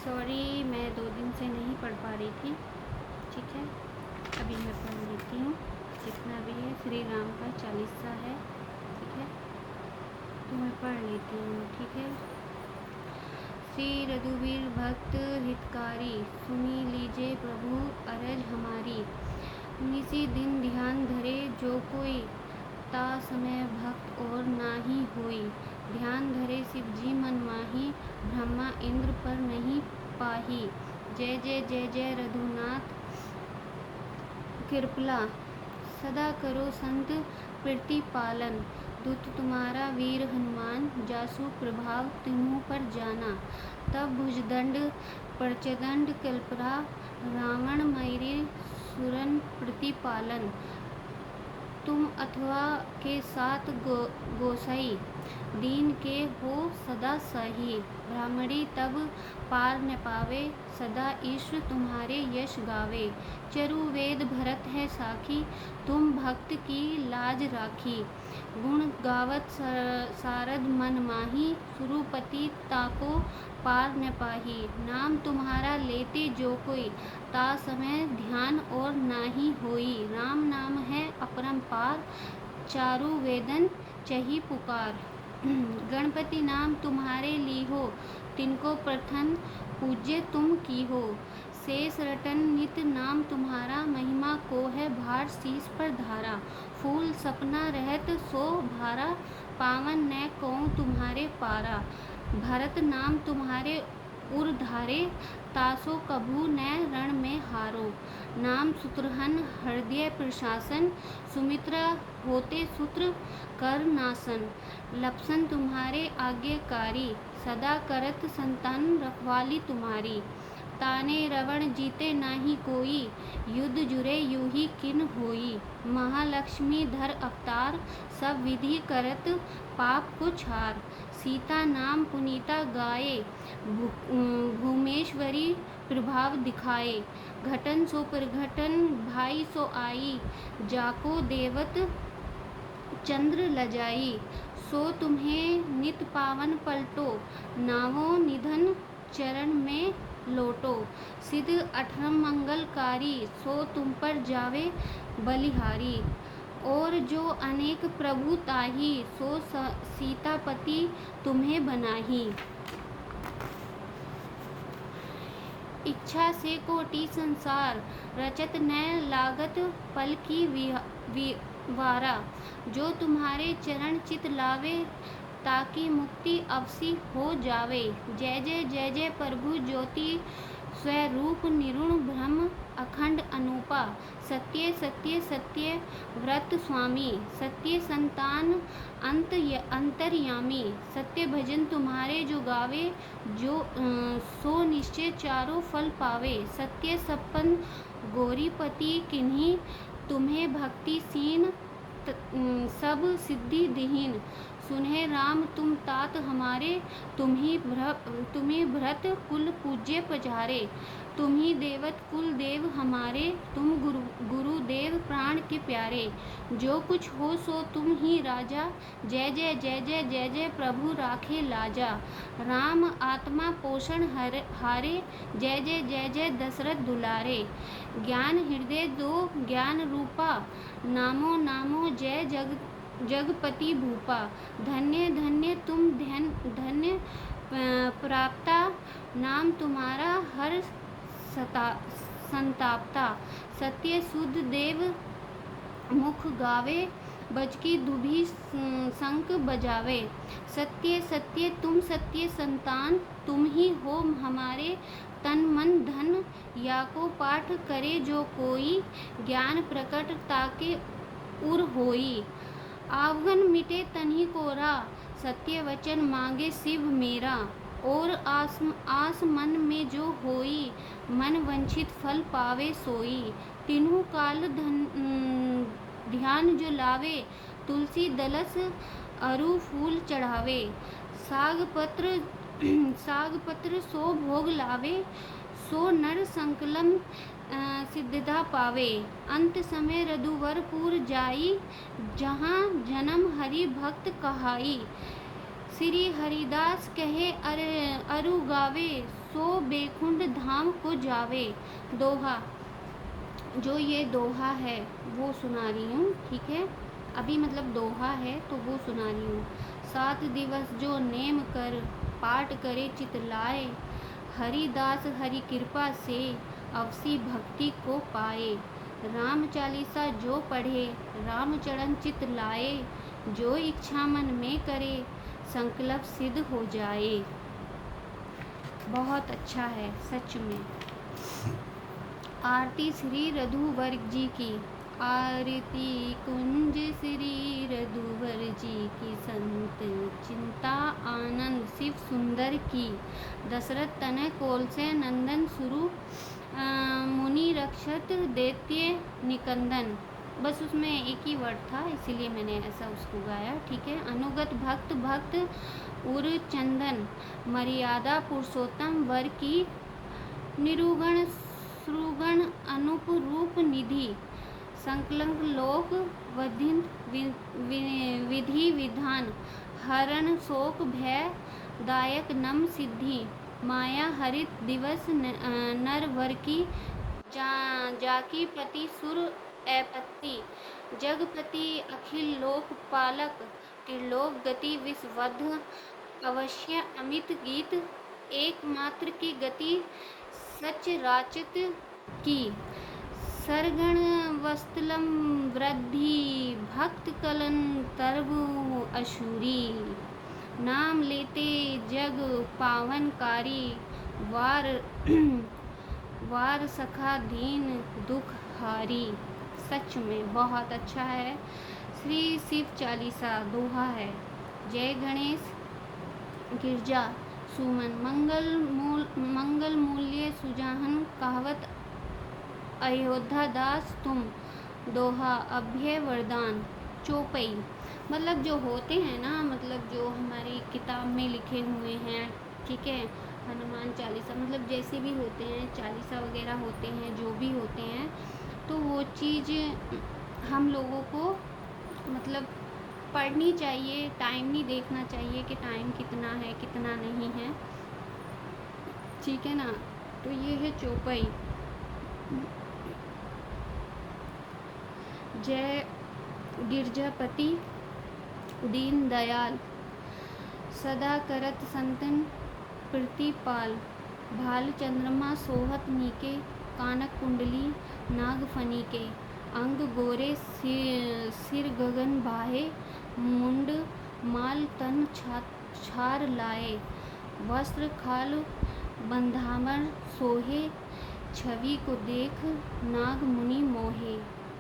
Sorry, मैं 2 दिन से नहीं पढ़ पा रही थी। ठीक है, अभी मैं पढ़ लेती हूँ जितना भी है। श्री राम का चालीसा है, ठीक है, तो मैं पढ़ लेती हूँ। ठीक है। श्री रघुवीर भक्त हितकारी, सुनी लीजिए प्रभु अरज हमारी। निसी दिन ध्यान धरे जो कोई, ता समय भक्त और नाही होई। ध्यान धरे शिव जी मन माही, ब्रह्मा इंद्र पर नहीं पाही। जय जय जय जय रघुनाथ कृपला, सदा करो संत प्रतिपालन। दूत तुम्हारा वीर हनुमान, जासु प्रभाव तिन्हों पर जाना। तब भुजदंड प्रचंड कल्परा, रावण मैरी सुरन प्रतिपालन। तुम अथवा के साथ गोसाई, दीन के हो सदा सही। ब्राह्मणी तब पार न पावे, सदा ईश्वर तुम्हारे यश गावे। चरु वेद भरत है साखी, तुम भक्त की लाज राखी। गुण गावत सारद मन माही, सुरुपति ताको पार न पाही। नाम तुम्हारा लेते जो कोई, ता समय ध्यान और नाही होई। राम नाम है अपरंपार, चारु वेदन चही पुकार। गणपति नाम तुम्हारे लीहो, तिनको प्रथम पूज्य तुम की हो। शेष रटन नित नाम तुम्हारा, महिमा को है भार शीस पर धारा। फूल सपना रहत सो भारा, पावन न कहूँ तुम्हारे पारा। भरत नाम तुम्हारे उर धारे, तासो कभू न रण में हारो। नाम सूत्रहन हृदय प्रशासन, सुमित्रा होते सूत्र कर नासन। लक्षण तुम्हारे आज्ञाकारी, सदा करत संतान रखवाली तुम्हारी। ताने रावण जीते नाही कोई, युद्ध जुरे यूही किन होई। महालक्ष्मी धर अवतार, सब विधि करत पाप को छार। सीता नाम पुनीता गाए, भूमेश्वरी प्रभाव दिखाए। घटन सो प्रघटन भाई सो आई, जाको देवत चंद्र लजाई। सो तुम्हें नित पावन पलटो, नावो निधन चरण में लोटो। सिद्ध अठरम मंगलकारी, सो तुम पर जावे बलिहारी। और जो अनेक प्रभु ताही, सो सीतापति तुम्हें बनाही। इच्छा से कोटि संसार, रचत न लागत पल की वारा। जो तुम्हारे चरण चित लावे, ताकि मुक्ति अवश्य हो जावे। जय जय जय जय प्रभु ज्योति, स्वरूप निरुण ब्रह्म अखंड अनूपा। सत्य सत्य सत्य व्रत स्वामी, सत्य संतान अंतर्यामी। सत्य भजन तुम्हारे जो गावे, जो सो निश्चय चारों फल पावे। सत्य सपन गौरीपति किन्हीं, तुम्हें भक्ति सीन सब सिद्धि दीन। सुने राम तुम तात हमारे, तुम्हें भरत कुल पूज्य पधारे। तुम्ही देवत कुल देव हमारे, तुम गुरुदेव प्राण के प्यारे। जो कुछ हो सो तुम ही राजा, जय जय जय जय जय जय प्रभु राखे लाजा। राम आत्मा पोषण हारे, जय जय जय जय दशरथ दुलारे। ज्ञान हृदय दो ज्ञान रूपा, नामो नामो जय जगपति भूपा। धन्य धन्य तुम धन्य प्राप्ता, नाम तुम्हारा हर संतापता। सत्य शुद्ध देव मुख गावे, बजकी दुभी शंख बजावे। सत्य सत्य तुम सत्य संतान, तुम ही हो हमारे तन मन धन। या को पाठ करे जो कोई, ज्ञान प्रकट ताके उर होई। आवगन मिटे तन्ही कोरा, सत्य वचन मांगे शिव मेरा। और आस मन में जो होई, मन वंचित फल पावे सोई। तीनों काल ध्यान जो लावे, तुलसी दलस अरु फूल चढ़ावे। साग पत्र सो भोग लावे, सो नर संकलम सिद्धता पावे। अंत समय रघुवरपुर जाई, जहाँ जन्म हरि भक्त कहाई। श्री हरिदास कहे अरु गावे, सो बेकुंड धाम को जावे। दोहा, जो ये दोहा है वो सुना रही हूँ, ठीक है। अभी मतलब दोहा है तो वो सुना रही हूँ। 7 दिवस जो नेम कर, पाठ करे चित लाए, हरिदास हरि कृपा से, अवसी भक्ति को पाए। राम चालीसा जो पढ़े, राम चरण चित लाए, जो इच्छा मन में करे, संकल्प सिद्ध हो जाए। बहुत अच्छा है सच में। आरती श्री रघुवर जी की। आरती कुंज श्री रघुवर जी की, संत चिंता आनंद शिव सुंदर की। दशरथ तनय कौल से नंदन सुरु, मुनि रक्षत दैत्य निकंदन। बस उसमें एक ही वर्ड था इसीलिए मैंने ऐसा उसको गाया, ठीक है। अनुगत भक्त भक्त उर चंदन, मर्यादा पुरुषोत्तम वर की, निरुगण श्रुगण अनुप रूप निधि। संकलंक लोक वधिन विधि विधान, हरण शोक भय दायक नम सिद्धि। माया हरित दिवस नर वर की, जाकी पति सुर ऐपत्ति। जगपति अखिल लोक पालक, त्रिलोक गति विश्ववध। अवश्य अमित गीत, एकमात्र की गति सच राचित की। सरगण वस्तलम वृद्धि, भक्त कलन तरबु अशूरी। नाम लेते जग पावनकारी, वार सखा दीन दुख हारी। सच में बहुत अच्छा है। श्री शिव चालीसा दोहा है। जय गणेश गिरजा सुमन, मंगल मूल्य सुजाहन, कहावत अयोध्या दास तुम। दोहा अभय वरदान। चौपाई मतलब जो होते हैं ना, मतलब जो हमारी किताब में लिखे हुए हैं, ठीक है। हनुमान चालीसा मतलब जैसे भी होते हैं, चालीसा वगैरह होते हैं, जो भी होते हैं, तो वो चीज़ हम लोगों को मतलब पढ़नी चाहिए। टाइम नहीं देखना चाहिए कि टाइम कितना है कितना नहीं है, ठीक है ना। तो ये है चौपाई। जय गिरजापति दीन दयाल, सदा करत संतन प्रतिपाल। भाल चंद्रमा सोहत नीके, कानक कुंडली नाग फनीके। अंग गोरे सिर गगन बाहे, मुंड माल तन छार लाए। वस्त्र खाल बंधामर सोहे, छवि को देख नाग मुनि मोहे।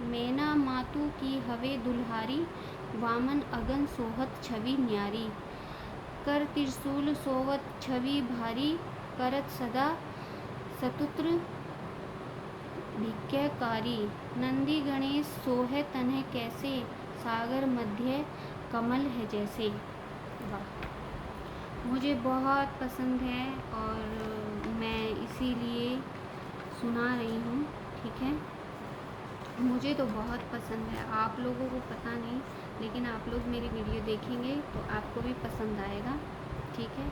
मैना मातु की हवे दुल्हारी, वामन अगन सोहत छवि न्यारी। कर त्रिशूल सोवत छवि भारी, करत सदा सतुत्र भिक्यकारी। नंदी गणेश सोहे तन्हे कैसे, सागर मध्य कमल है जैसे। वाह, मुझे बहुत पसंद है और मैं इसीलिए सुना रही हूँ, ठीक है। मुझे तो बहुत पसंद है, आप लोगों को पता नहीं, लेकिन आप लोग मेरी वीडियो देखेंगे तो आपको भी पसंद आएगा, ठीक है।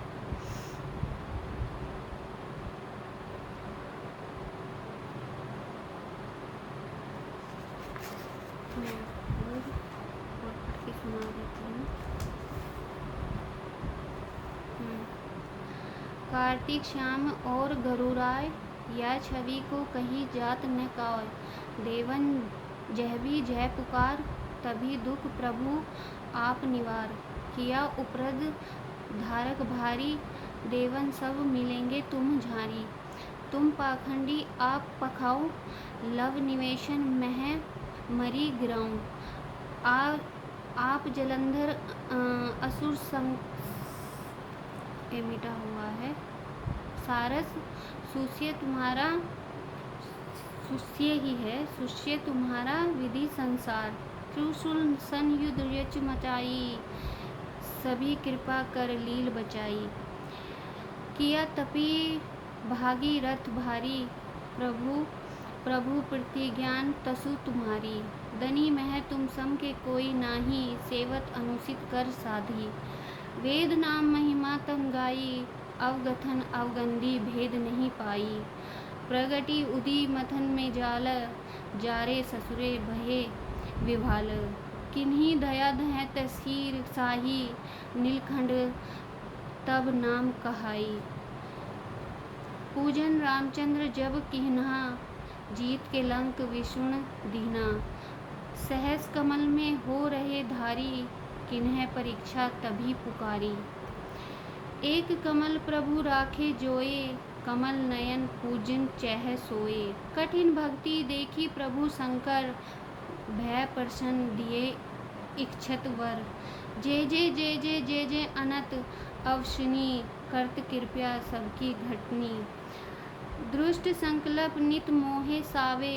मैं और पढ़ के सुना देती हूँ। कार्तिक श्याम और गरुराय, या छवि को कहीं जात न काय। देवन जह भी जय पुकार, तभी दुख प्रभु आप निवार। किया उपरद धारक भारी, देवन सब मिलेंगे तुम झारी। तुम पाखंडी आप पखाओ, लव निवेशन मह मरी गिराऊं। आप जलंधर असुर संग मिटा हुआ है। सारस सुष्य तुम्हारा, सुष्य ही है, सुष्य तुम्हारा विधि संसार। त्रिशूल सन युद्ध यच मचाई, सभी कृपा कर लील बचाई। किया तपी भागी रथ भारी, प्रभु प्रतिज्ञान तसु तुम्हारी। दनी मह तुम सम के कोई नाही, सेवत अनुचित कर साधी। वेद नाम महिमा तम गाई, अवगथन अवगंधी भेद नहीं पाई। प्रगति उदी मथन में जाल, जारे ससुरे भये विभाल। किन्हीं दया दह तस्कीर साही, नीलखंड तब नाम कहाई। पूजन रामचंद्र जब किन्हा, जीत के लंक विष्णु दीना। सहस कमल में हो रहे धारी, किन्ह परीक्षा तभी पुकारी। एक कमल प्रभु राखे जोए, कमल नयन पूजन चह सोए। कठिन भक्ति देखी प्रभु शंकर, भय प्रसन्न दिए इच्छत वर। जय जय जय जय जय जय अनंत अवसनी, करत कृपया सबकी घटनी। दुष्ट संकल्प नित मोहे सावे,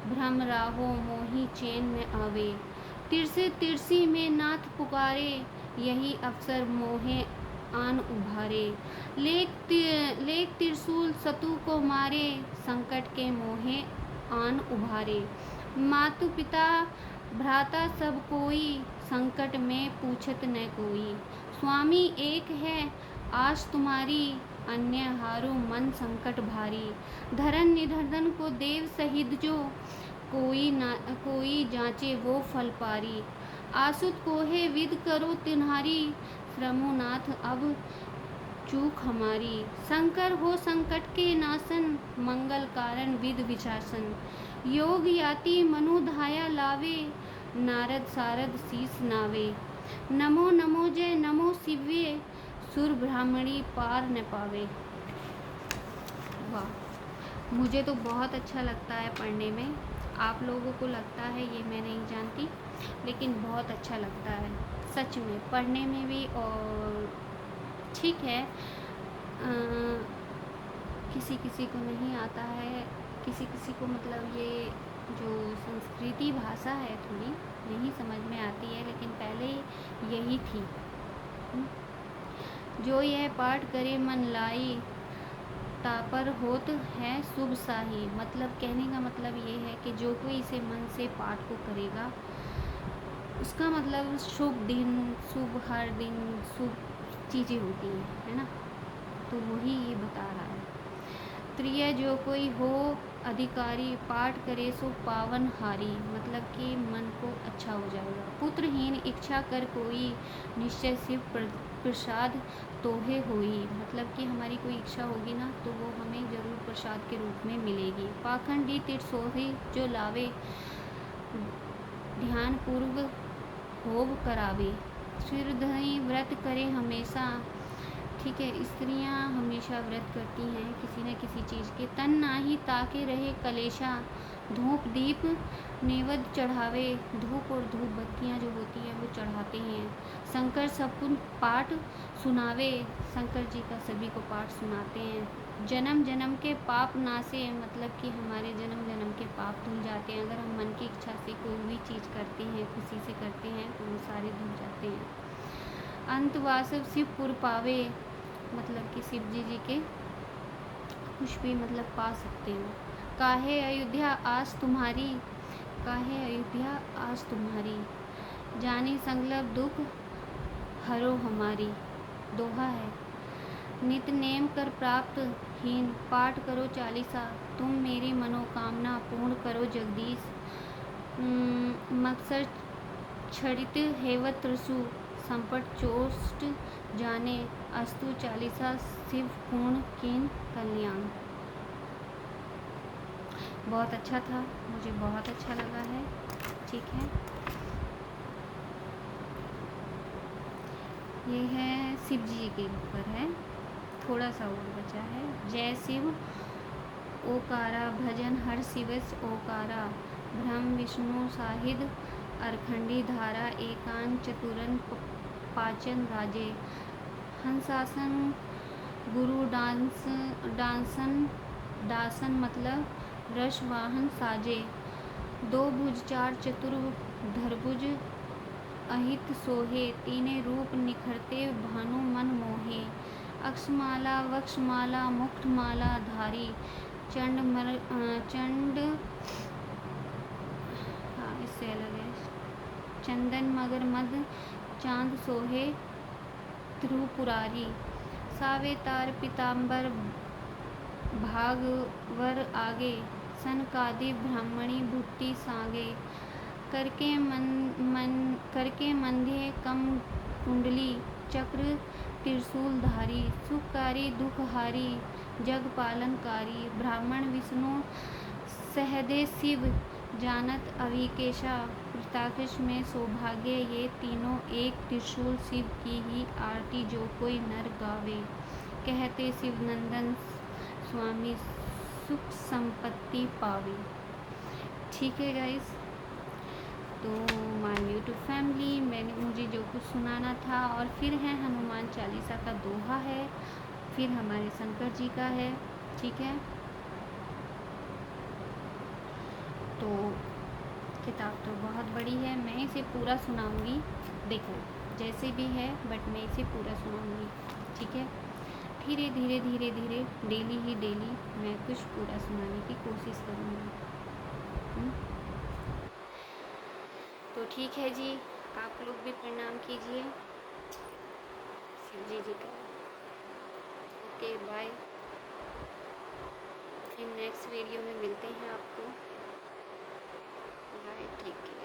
भ्रम राहो मोही चैन न आवे। तिरसे तिरसी में नाथ पुकारे, यही अवसर मोहे आन उभारे। लेक त्रिशूल सतु को मारे, संकट के मोहे आन उभारे। मातु पिता भ्राता सब कोई, संकट में पूछत न कोई। स्वामी एक है आस तुम्हारी, अन्य हारो मन संकट भारी। धरन निधन को देव सहित जो, कोई जांचे वो फल पारी। आसुत कोहे विद करो तिन्हारी, श्रमुनाथ अब चूक हमारी। शंकर हो संकट के नासन, मंगल कारण विद विशासन। योग याति मनु धाया लावे, नारद सारद शीस नावे। नमो नमो जय नमो शिव्य, सुर ब्राह्मणी पार न पावे। वाह, मुझे तो बहुत अच्छा लगता है पढ़ने में। आप लोगों को लगता है ये मैं नहीं जानती, लेकिन बहुत अच्छा लगता है सच में, पढ़ने में भी। और ठीक है, किसी किसी को नहीं आता है, किसी किसी को मतलब ये जो संस्कृति भाषा है थोड़ी नहीं समझ में आती है, लेकिन पहले यही थी। जो यह पाठ करे मन लाई, तापर होत है शुभ साही। मतलब कहने का मतलब ये है कि जो कोई इसे मन से पाठ को करेगा, उसका मतलब शुभ दिन, शुभ हर दिन शुभ चीज़ें होती हैं, है ना। तो वही ये बता रहा है। प्रिय जो कोई हो अधिकारी, पाठ करे सो पावन हारी। मतलब कि मन को अच्छा हो जाएगा। पुत्रहीन इच्छा कर कोई, निश्चय शिव प्रसाद तोहे होई। मतलब कि हमारी कोई इच्छा होगी ना, तो वो हमें जरूर प्रसाद के रूप में मिलेगी। पाखंडी तिरसोही जो लावे, ध्यान पूर्व होव करावे। सिरधनी व्रत करे हमेशा। ठीक है, स्त्रियां हमेशा व्रत करती हैं किसी न किसी चीज़ के। तन नाही ताके रहे कलेशा, धूप दीप नेवद चढ़ावे। धूप और धूप बत्तियाँ जो होती हैं वो चढ़ाते हैं। शंकर सबको पाठ सुनावे, शंकर जी का सभी को पाठ सुनाते हैं। जन्म जन्म के पाप नासे, मतलब कि हमारे जन्म जन्म के पाप धुल जाते हैं। अगर हम मन की इच्छा से कोई भी चीज़ करते हैं, खुशी से करते हैं, तो वो सारे धुल जाते हैं। अंतवासव शिवपुर पावे, मतलब कि शिव जी के कुछ भी मतलब पा सकते हो। काहे अयोध्या आस तुम्हारी, काहे अयोध्या आस तुम्हारी। जानी संकल्प दुख हरो हमारी। दोहा है। नित नेम कर प्राप्त हीन, पाठ करो चालीसा। तुम मेरी मनोकामना पूर्ण करो जगदीश। मकसद छड़ित हेवत त्रसु, संपट चोष्ट जाने। अस्तु चालीसा शिव पूर्ण कीन कल्याण। बहुत अच्छा था, मुझे बहुत अच्छा लगा है। ठीक है, ये है शिव जी के ऊपर है, थोड़ा सा और बचा है। जय शिव ओकारा, भजन हर शिवस ओकारा। ब्रह्म विष्णु साहिद अरखंडी धारा, एकांत चतुरन पाचन राजे। हंसासन गुरु डासन मतलब रसवाहन साजे। दो भुज चार चतुर धरभुज अहित सोहे। तीने रूप निखरते भानु मन मोहे। अक्षमाला वक्षमाला मुक्तमाला धारी। चंड हाँ इससे अलग है। चंदन मगर मद चांद सोहे। ध्रुपुरारी, सावे तार पीताम्बर भागवर आगे, सनकादि ब्राह्मणी भुट्टी सागे, करके मंध्य कम कुंडली, चक्र त्रिशूलधारी, सुखकारी दुखहारी, जग पालनकारी, ब्राह्मण विष्णु सहदे शिव, जानत अभिकेशा, प्रताक्षिश में सौभाग्य, ये तीनों एक त्रिशूल शिव की ही आरती जो कोई नर गावे, कहते शिव नंदन स्वामी सुख संपत्ति पावे। ठीक है गाइस, तो माय यूट्यूब फैमिली, मुझे जो कुछ सुनाना था, और फिर है हनुमान चालीसा का दोहा है, फिर हमारे शंकर जी का है। ठीक है, तो किताब तो बहुत बड़ी है, मैं इसे पूरा सुनाऊंगी, देखो जैसे भी है, बट मैं इसे पूरा सुनाऊंगी। ठीक है, धीरे धीरे धीरे धीरे डेली ही डेली मैं कुछ पूरा सुनाने की कोशिश करूँगी। तो ठीक है जी, आप लोग भी प्रणाम कीजिए शिव जी का। ओके बाय, फिर नेक्स्ट वीडियो में मिलते हैं आपको। Bye, take care.